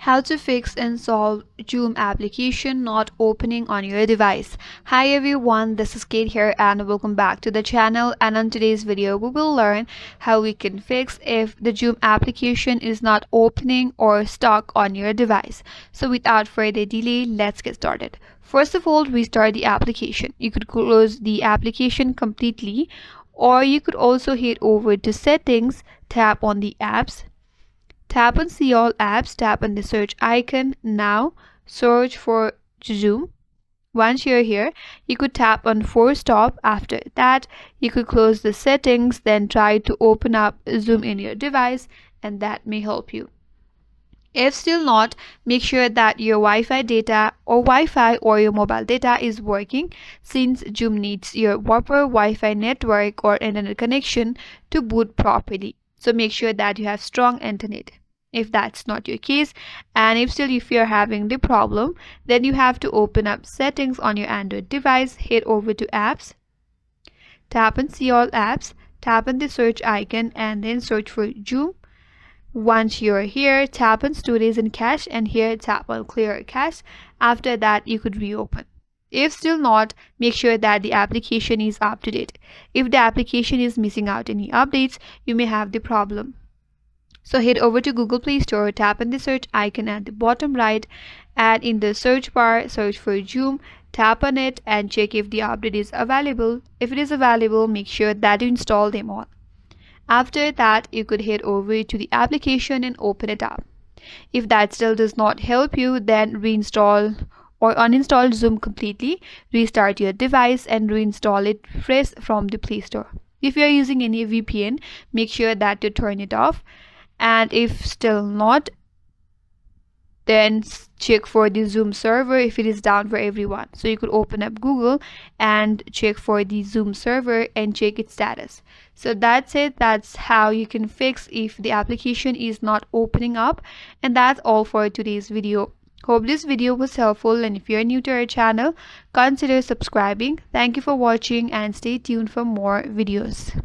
How to fix and solve Zoom application not opening on your device. Hi everyone, this is Kate here and welcome back to the channel, and on today's video we will learn how we can fix if the Zoom application is not opening or stuck on your device. So without further delay, let's get started. First of all, restart the application. You could close the application completely, or you could also head over to settings, tap on the apps, tap on see all apps, tap on the search icon. Now search for Zoom. Once you're here, you could tap on force stop. After that, you could close the settings, then try to open up Zoom in your device, and that may help you. If still not, make sure that your Wi-Fi or your mobile data is working, since Zoom needs your proper Wi-Fi network or internet connection to boot properly. So make sure that you have strong internet. If that's not your case, and if you're having the problem, then you have to open up settings on your Android device, head over to apps, tap on see all apps, tap on the search icon, and then search for Zoom. Once you're here, tap on storage and cache, and here tap on clear cache. After that, you could reopen. If still not, make sure that the application is up to date. If the application is missing out any updates, you may have the problem. So head over to Google Play Store, tap on the search icon at the bottom right, and in the search bar, search for Zoom, tap on it and check if the update is available. If it is available, make sure that you install them all. After that, you could head over to the application and open it up. If that still does not help you, then reinstall or uninstall Zoom completely, restart your device and reinstall it fresh from the Play Store. If you are using any VPN, make sure that you turn it off. And if still not, then check for the Zoom server if it is down for everyone. So you could open up Google and check for the Zoom server and check its status. So that's it. That's how you can fix if the application is not opening up. And that's all for today's video. Hope this video was helpful, and if you're new to our channel, consider subscribing. Thank you for watching and stay tuned for more videos.